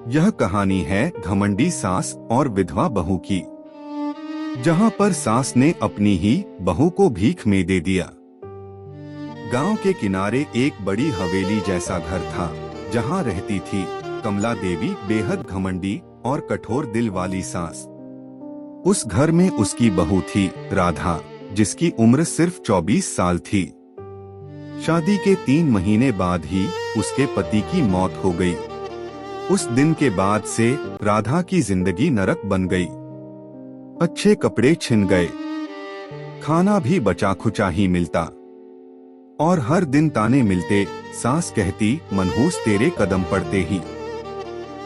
यह कहानी है घमंडी सास और विधवा बहू की, जहां पर सास ने अपनी ही बहू को भीख में दे दिया। गांव के किनारे एक बड़ी हवेली जैसा घर था, जहां रहती थी कमला देवी, बेहद घमंडी और कठोर दिल वाली सास। उस घर में उसकी बहू थी राधा, जिसकी उम्र सिर्फ 24 साल थी। शादी के 3 महीने बाद ही उसके पति की मौत हो गई। उस दिन के बाद से राधा की जिंदगी नरक बन गई। अच्छे कपड़े छिन गए, खाना भी बचा खुचा ही मिलता, और हर दिन ताने मिलते। सास कहती, मनहूस तेरे कदम पड़ते ही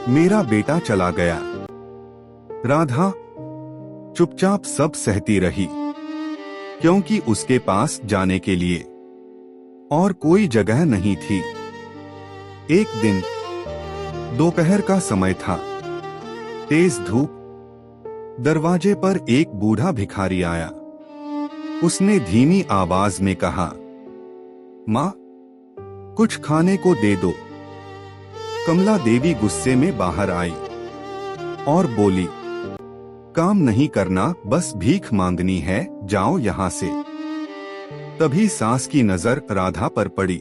मेरा बेटा चला गया। राधा चुपचाप सब सहती रही, क्योंकि उसके पास जाने के लिए और कोई जगह नहीं थी। एक दिन दोपहर का समय था, तेज धूप। दरवाजे पर एक बूढ़ा भिखारी आया। उसने धीमी आवाज में कहा, माँ, कुछ खाने को दे दो। कमला देवी गुस्से में बाहर आई और बोली, काम नहीं करना, बस भीख मांगनी है, जाओ यहाँ से। तभी सास की नजर राधा पर पड़ी।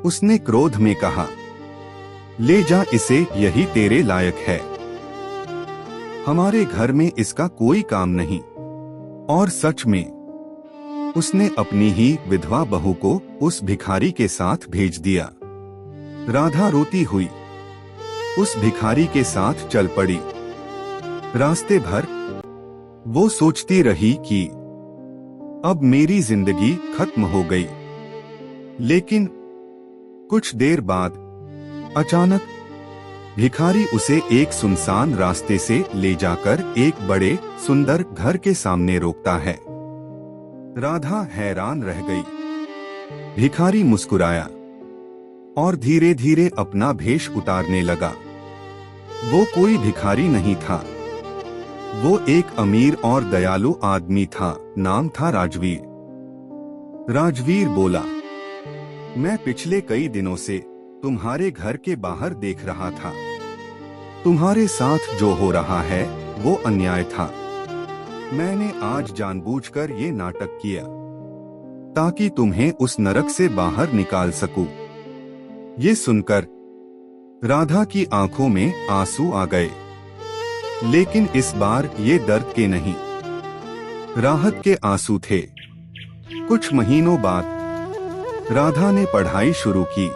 उसने क्रोध में कहा, ले जा इसे, यही तेरे लायक है। हमारे घर में इसका कोई काम नहीं। और सच में उसने अपनी ही विधवा बहू को उस भिखारी के साथ भेज दिया। राधा रोती हुई उस भिखारी के साथ चल पड़ी। रास्ते भर वो सोचती रही कि अब मेरी जिंदगी खत्म हो गई। लेकिन कुछ देर बाद अचानक भिखारी उसे एक सुनसान रास्ते से ले जाकर एक बड़े सुंदर घर के सामने रोकता है। राधा हैरान रह गई। भिखारी मुस्कुराया और धीरे धीरे अपना भेष उतारने लगा। वो कोई भिखारी नहीं था, वो एक अमीर और दयालु आदमी था। नाम था राजवीर। राजवीर बोला, मैं पिछले कई दिनों से तुम्हारे घर के बाहर देख रहा था। तुम्हारे साथ जो हो रहा है वो अन्याय था। मैंने आज जानबूझकर ये नाटक किया ताकि तुम्हें उस नरक से बाहर निकाल सकूं। ये सुनकर राधा की आंखों में आंसू आ गए, लेकिन इस बार ये दर्द के नहीं, राहत के आंसू थे। कुछ महीनों बाद राधा ने पढ़ाई शुरू की,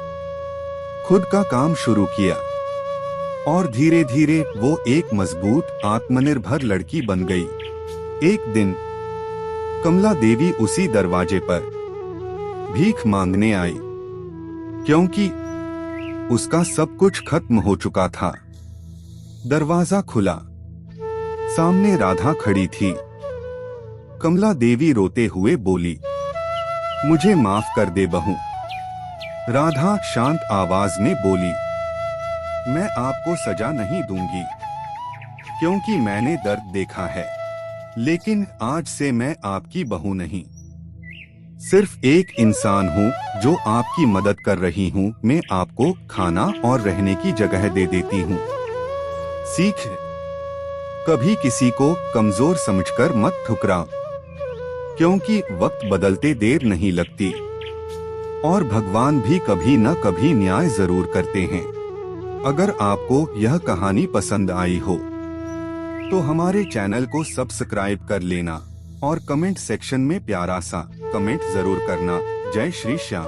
खुद का काम शुरू किया, और धीरे धीरे वो एक मजबूत आत्मनिर्भर लड़की बन गई। एक दिन कमला देवी उसी दरवाजे पर भीख मांगने आई, क्योंकि उसका सब कुछ खत्म हो चुका था। दरवाजा खुला, सामने राधा खड़ी थी। कमला देवी रोते हुए बोली, मुझे माफ कर दे बहू। राधा शांत आवाज में बोली, मैं आपको सजा नहीं दूंगी, क्योंकि मैंने दर्द देखा है, लेकिन आज से मैं आपकी बहू नहीं, सिर्फ एक इंसान हूँ जो आपकी मदद कर रही हूँ। मैं आपको खाना और रहने की जगह दे देती हूँ। सीख, कभी किसी को कमजोर समझकर मत ठुकराओ, क्योंकि वक्त बदलते देर नहीं लगती, और भगवान भी कभी न कभी न्याय जरूर करते हैं। अगर आपको यह कहानी पसंद आई हो तो हमारे चैनल को सब्सक्राइब कर लेना और कमेंट सेक्शन में प्यारा सा कमेंट जरूर करना। जय श्री श्याम।